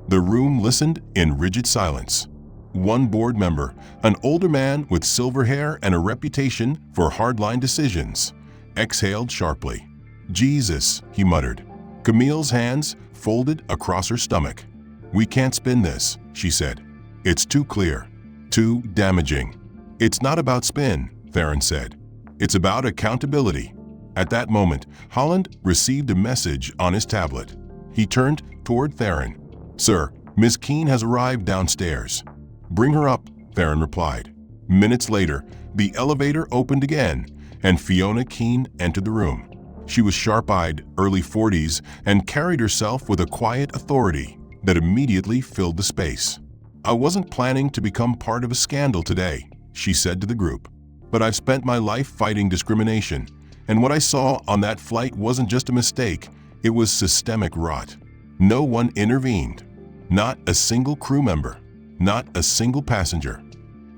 The room listened in rigid silence. One board member, an older man with silver hair and a reputation for hardline decisions, exhaled sharply. "Jesus," he muttered. Camille's hands folded across her stomach. "We can't spin this," she said. "It's too clear, too damaging." "It's not about spin," Theron said. "It's about accountability." At that moment, Holland received a message on his tablet. He turned toward Theron. "Sir, Ms. Keene has arrived downstairs." "Bring her up," Theron replied. Minutes later, the elevator opened again, and Fiona Keene entered the room. She was sharp-eyed, early 40s, and carried herself with a quiet authority that immediately filled the space. "I wasn't planning to become part of a scandal today," she said to the group. "But I've spent my life fighting discrimination, and what I saw on that flight wasn't just a mistake, it was systemic rot. No one intervened. Not a single crew member. Not a single passenger."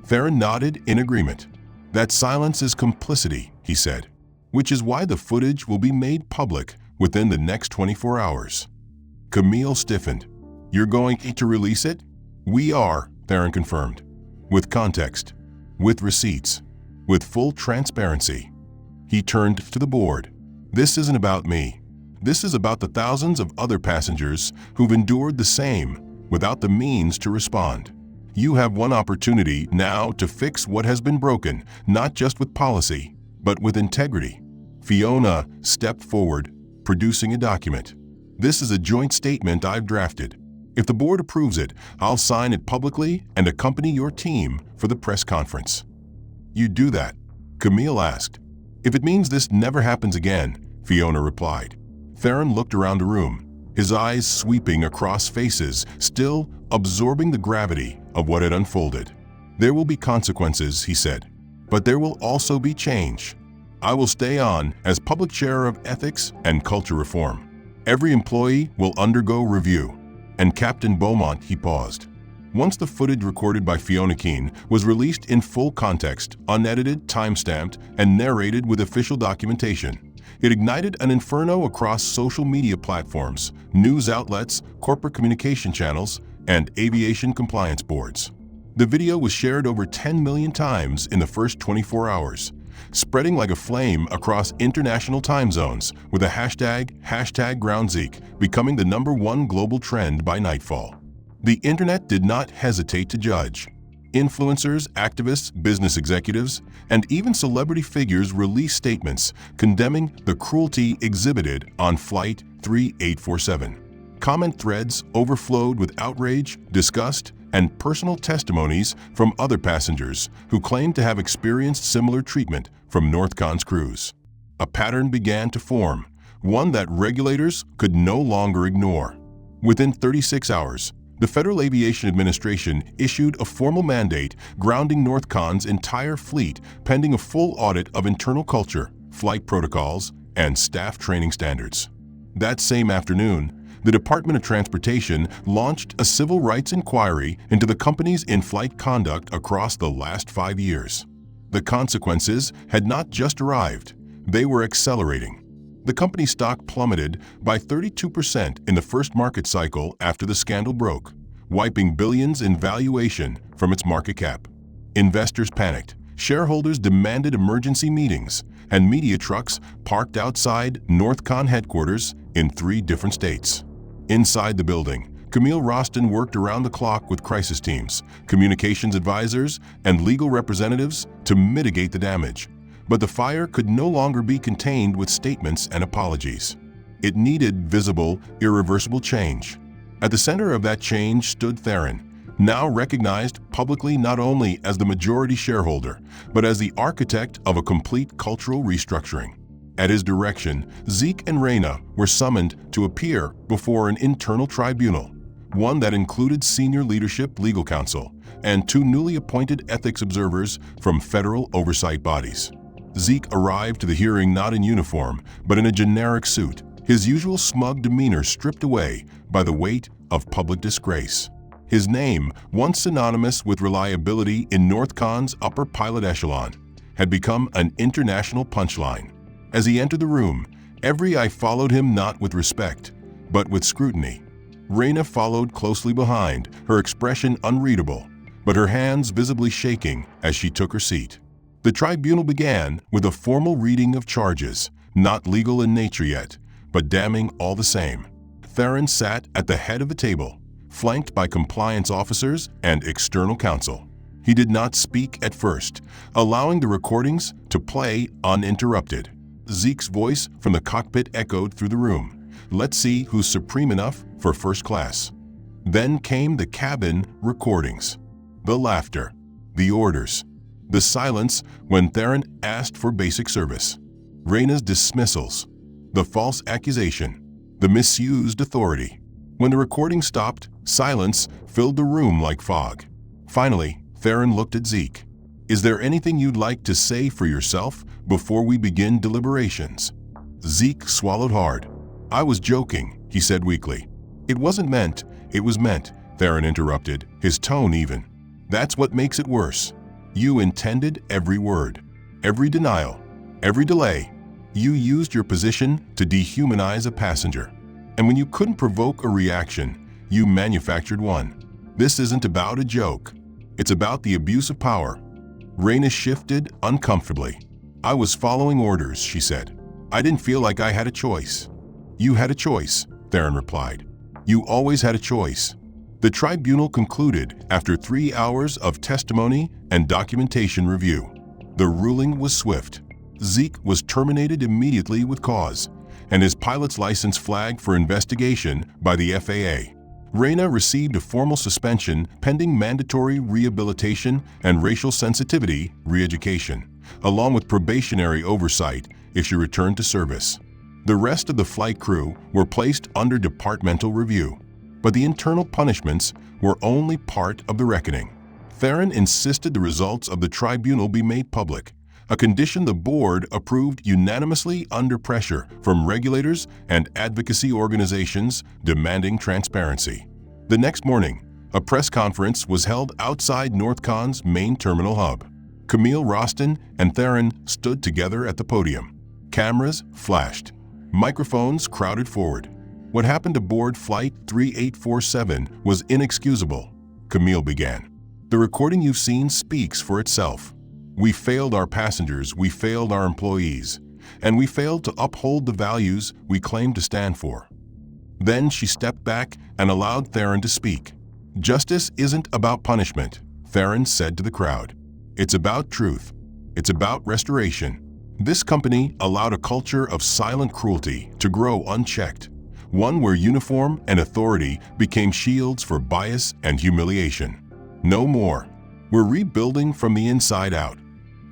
Theron nodded in agreement. "That silence is complicity," he said, "which is why the footage will be made public within the next 24 hours. Camille stiffened. "You're going to release it?" "We are," Theron confirmed. "With context. With receipts. With full transparency." He turned to the board. "This isn't about me. This is about the thousands of other passengers who've endured the same without the means to respond. You have one opportunity now to fix what has been broken, not just with policy, but with integrity." Fiona stepped forward, producing a document. "This is a joint statement I've drafted. If the board approves it, I'll sign it publicly and accompany your team for the press conference." "You do that?" Camille asked. "If it means this never happens again," Fiona replied. Theron looked around the room, his eyes sweeping across faces, still absorbing the gravity of what had unfolded. "There will be consequences," he said, "but there will also be change. I will stay on as public chair of ethics and culture reform. Every employee will undergo review." And Captain Beaumont, he paused. Once the footage recorded by Fiona Keene was released in full context, unedited, time-stamped, and narrated with official documentation, it ignited an inferno across social media platforms, news outlets, corporate communication channels, and aviation compliance boards. The video was shared over 10 million times in the first 24 hours, spreading like a flame across international time zones with a hashtag GroundZeke becoming the #1 global trend by nightfall. The internet did not hesitate to judge. Influencers, activists, business executives, and even celebrity figures released statements condemning the cruelty exhibited on Flight 3847. Comment threads overflowed with outrage, disgust, and personal testimonies from other passengers who claimed to have experienced similar treatment from Northcon's crews. A pattern began to form, one that regulators could no longer ignore. Within 36 hours, the Federal Aviation Administration issued a formal mandate grounding Northcon's entire fleet pending a full audit of internal culture, flight protocols, and staff training standards. That same afternoon, the Department of Transportation launched a civil rights inquiry into the company's in-flight conduct across the last 5 years. The consequences had not just arrived, they were accelerating. The company's stock plummeted by 32% in the first market cycle after the scandal broke, wiping billions in valuation from its market cap. Investors panicked, shareholders demanded emergency meetings, and media trucks parked outside Northcon headquarters in 3 different states. Inside the building, Camille Roston worked around the clock with crisis teams, communications advisors, and legal representatives to mitigate the damage. But the fire could no longer be contained with statements and apologies. It needed visible, irreversible change. At the center of that change stood Theron, now recognized publicly not only as the majority shareholder, but as the architect of a complete cultural restructuring. At his direction, Zeke and Reyna were summoned to appear before an internal tribunal, one that included senior leadership legal counsel and 2 newly appointed ethics observers from federal oversight bodies. Zeke arrived to the hearing not in uniform, but in a generic suit, his usual smug demeanor stripped away by the weight of public disgrace. His name, once synonymous with reliability in NorthCon's upper pilot echelon, had become an international punchline. As he entered the room, every eye followed him not with respect, but with scrutiny. Reyna followed closely behind, her expression unreadable, but her hands visibly shaking as she took her seat. The tribunal began with a formal reading of charges, not legal in nature yet, but damning all the same. Theron sat at the head of the table, flanked by compliance officers and external counsel. He did not speak at first, allowing the recordings to play uninterrupted. Zeke's voice from the cockpit echoed through the room. Let's see who's supreme enough for first class. Then came the cabin recordings. The laughter, the orders, the silence when Theron asked for basic service, Reyna's dismissals, the false accusation, the misused authority. When the recording stopped, silence filled the room like fog. Finally, Theron looked at Zeke. Is there anything you'd like to say for yourself before we begin deliberations? Zeke swallowed hard. I was joking, he said weakly. It wasn't meant, it was meant, Theron interrupted, his tone even. That's what makes it worse. You intended every word, every denial, every delay. You used your position to dehumanize a passenger. And when you couldn't provoke a reaction, you manufactured one. This isn't about a joke. It's about the abuse of power. Reyna shifted uncomfortably. I was following orders, she said. I didn't feel like I had a choice. You had a choice, Theron replied. You always had a choice. The tribunal concluded after 3 hours of testimony and documentation review. The ruling was swift. Zeke was terminated immediately with cause, and his pilot's license flagged for investigation by the FAA. Reyna received a formal suspension pending mandatory rehabilitation and racial sensitivity re-education, along with probationary oversight if she returned to service. The rest of the flight crew were placed under departmental review, but the internal punishments were only part of the reckoning. Theron insisted the results of the tribunal be made public, a condition the board approved unanimously under pressure from regulators and advocacy organizations demanding transparency. The next morning, a press conference was held outside NorthCon's main terminal hub. Camille Roston and Theron stood together at the podium. Cameras flashed. Microphones crowded forward. What happened aboard Flight 3847 was inexcusable, Camille began. The recording you've seen speaks for itself. We failed our passengers, we failed our employees, and we failed to uphold the values we claim to stand for. Then she stepped back and allowed Theron to speak. Justice isn't about punishment, Theron said to the crowd. It's about truth. It's about restoration. This company allowed a culture of silent cruelty to grow unchecked, one where uniform and authority became shields for bias and humiliation. No more. We're rebuilding from the inside out.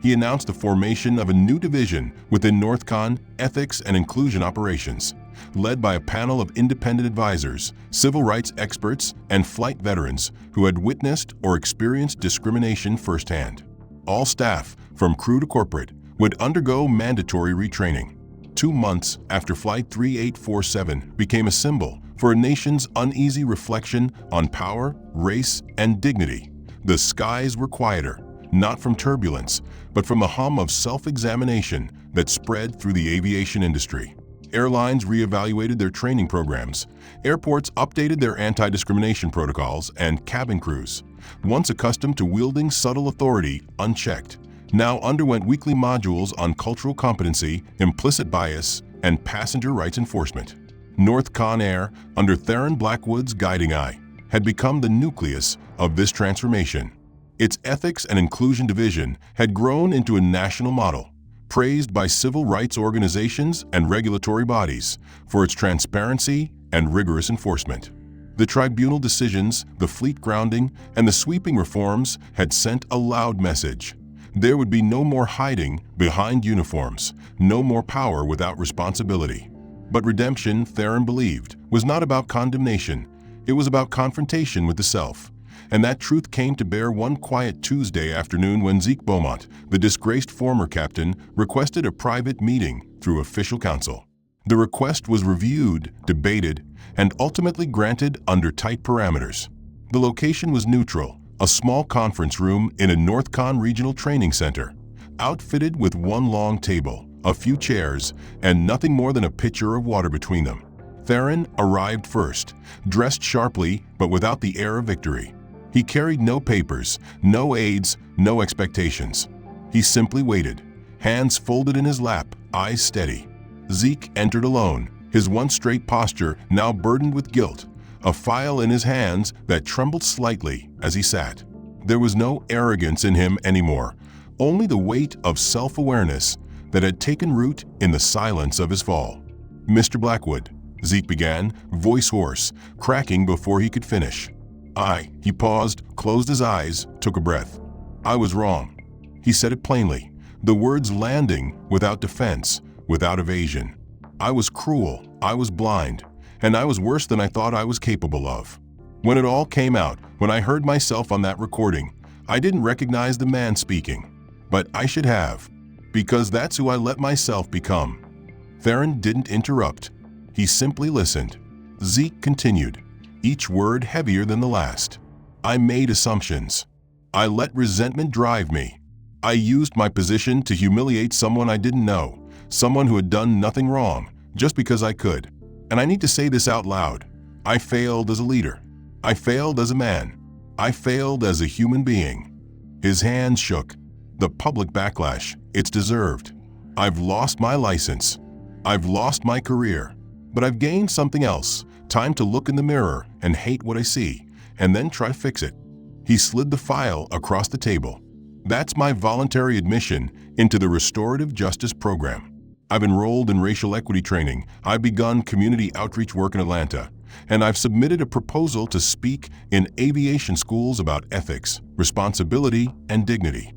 He announced the formation of a new division within NorthCon Ethics and Inclusion Operations, led by a panel of independent advisors, civil rights experts, and flight veterans who had witnessed or experienced discrimination firsthand. All staff, from crew to corporate, would undergo mandatory retraining. 2 months after Flight 3847 became a symbol for a nation's uneasy reflection on power, race, and dignity, the skies were quieter, not from turbulence, but from a hum of self-examination that spread through the aviation industry. Airlines reevaluated their training programs, airports updated their anti-discrimination protocols, and cabin crews, once accustomed to wielding subtle authority unchecked, now underwent weekly modules on cultural competency, implicit bias, and passenger rights enforcement. NorthCon Air, under Theron Blackwood's guiding eye, had become the nucleus of this transformation. Its Ethics and Inclusion Division had grown into a national model, praised by civil rights organizations and regulatory bodies for its transparency and rigorous enforcement. The tribunal decisions, the fleet grounding, and the sweeping reforms had sent a loud message. There would be no more hiding behind uniforms, no more power without responsibility. But redemption, Theron believed, was not about condemnation. It was about confrontation with the self. And that truth came to bear one quiet Tuesday afternoon when Zeke Beaumont, the disgraced former captain, requested a private meeting through official counsel. The request was reviewed, debated, and ultimately granted under tight parameters. The location was neutral, a small conference room in a Northcon regional training center, outfitted with one long table, a few chairs, and nothing more than a pitcher of water between them. Theron arrived first, dressed sharply but without the air of victory. He carried no papers, no aides, no expectations. He simply waited, hands folded in his lap, eyes steady. Zeke entered alone, his once straight posture now burdened with guilt, a file in his hands that trembled slightly as he sat. There was no arrogance in him anymore, only the weight of self-awareness that had taken root in the silence of his fall. "Mr. Blackwood," Zeke began, voice hoarse, cracking before he could finish. He paused, closed his eyes, took a breath. "I was wrong." He said it plainly, the words landing without defense, without evasion. "I was cruel, I was blind, and I was worse than I thought I was capable of." When it all came out, when I heard myself on that recording, I didn't recognize the man speaking. But I should have, because that's who I let myself become. Theron didn't interrupt. He simply listened. Zeke continued, each word heavier than the last. "I made assumptions. I let resentment drive me. I used my position to humiliate someone I didn't know, someone who had done nothing wrong, just because I could. And I need to say this out loud. I failed as a leader. I failed as a man. I failed as a human being." His hands shook. The public backlash, it's deserved. I've lost my license. I've lost my career. But I've gained something else, time to look in the mirror and hate what I see, and then try to fix it. He slid the file across the table. "That's my voluntary admission into the restorative justice program. I've enrolled in racial equity training, I've begun community outreach work in Atlanta, and I've submitted a proposal to speak in aviation schools about ethics, responsibility, and dignity."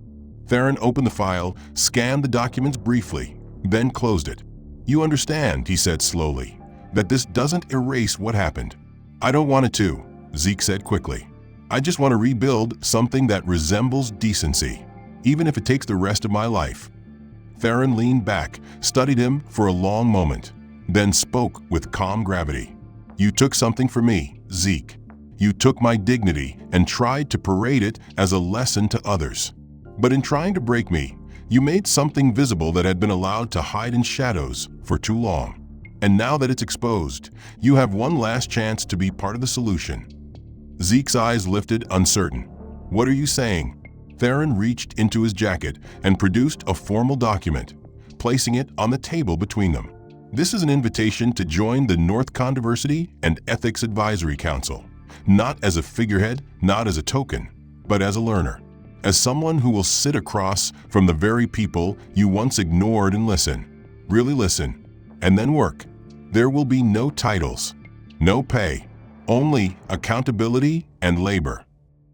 Theron opened the file, scanned the documents briefly, then closed it. "You understand," he said slowly, "that this doesn't erase what happened." "I don't want it to," Zeke said quickly. "I just want to rebuild something that resembles decency, even if it takes the rest of my life." Theron leaned back, studied him for a long moment, then spoke with calm gravity. "You took something from me, Zeke. You took my dignity and tried to parade it as a lesson to others. But in trying to break me, you made something visible that had been allowed to hide in shadows for too long. And now that it's exposed, you have one last chance to be part of the solution." Zeke's eyes lifted, uncertain. "What are you saying?" Theron reached into his jacket and produced a formal document, placing it on the table between them. "This is an invitation to join the Northcon Diversity and Ethics Advisory Council, not as a figurehead, not as a token, but as a learner, as someone who will sit across from the very people you once ignored and listen, really listen, and then work. There will be no titles, no pay, only accountability and labor."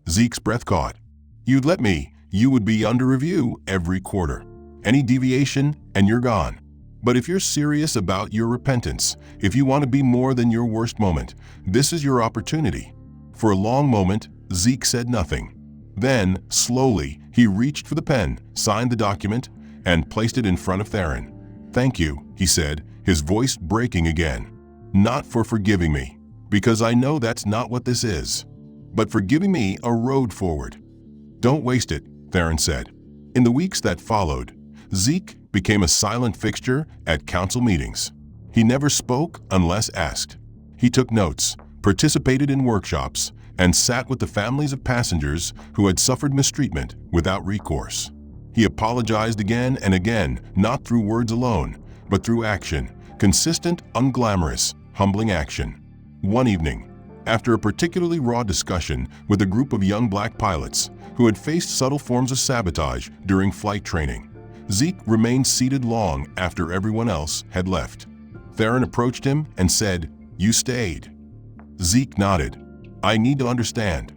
Zeke's breath caught. "You'd let me, you would be under review every quarter. Any deviation and you're gone. But if you're serious about your repentance, if you want to be more than your worst moment, this is your opportunity." For a long moment, Zeke said nothing. Then, slowly, he reached for the pen, signed the document, and placed it in front of Theron. "Thank you," he said, his voice breaking again. "Not for forgiving me, because I know that's not what this is, but for giving me a road forward." "Don't waste it," Theron said. In the weeks that followed, Zeke became a silent fixture at council meetings. He never spoke unless asked. He took notes, participated in workshops, and sat with the families of passengers who had suffered mistreatment without recourse. He apologized again and again, not through words alone, but through action, consistent, unglamorous, humbling action. One evening, after a particularly raw discussion with a group of young black pilots who had faced subtle forms of sabotage during flight training, Zeke remained seated long after everyone else had left. Theron approached him and said, "You stayed." Zeke nodded. "I need to understand."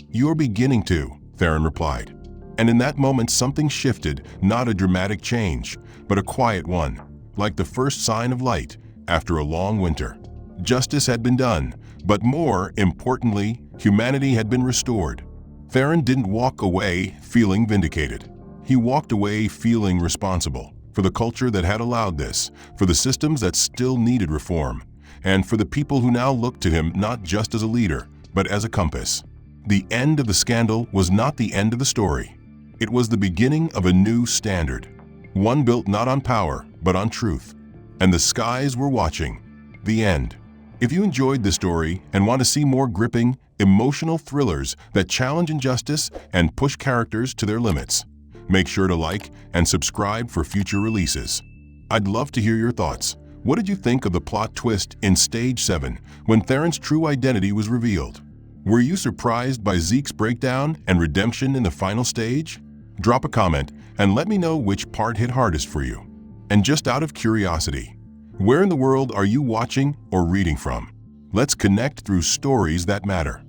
"You're beginning to," Theron replied. And in that moment something shifted, not a dramatic change, but a quiet one, like the first sign of light after a long winter. Justice had been done, but more importantly, humanity had been restored. Theron didn't walk away feeling vindicated. He walked away feeling responsible for the culture that had allowed this, for the systems that still needed reform, and for the people who now looked to him not just as a leader, but as a compass. The end of the scandal was not the end of the story. It was the beginning of a new standard, one built not on power, but on truth. And the skies were watching. The end. If you enjoyed this story and want to see more gripping, emotional thrillers that challenge injustice and push characters to their limits, make sure to like and subscribe for future releases. I'd love to hear your thoughts. What did you think of the plot twist in Stage 7 when Theron's true identity was revealed? Were you surprised by Zeke's breakdown and redemption in the final stage? Drop a comment and let me know which part hit hardest for you. And just out of curiosity, where in the world are you watching or reading from? Let's connect through stories that matter.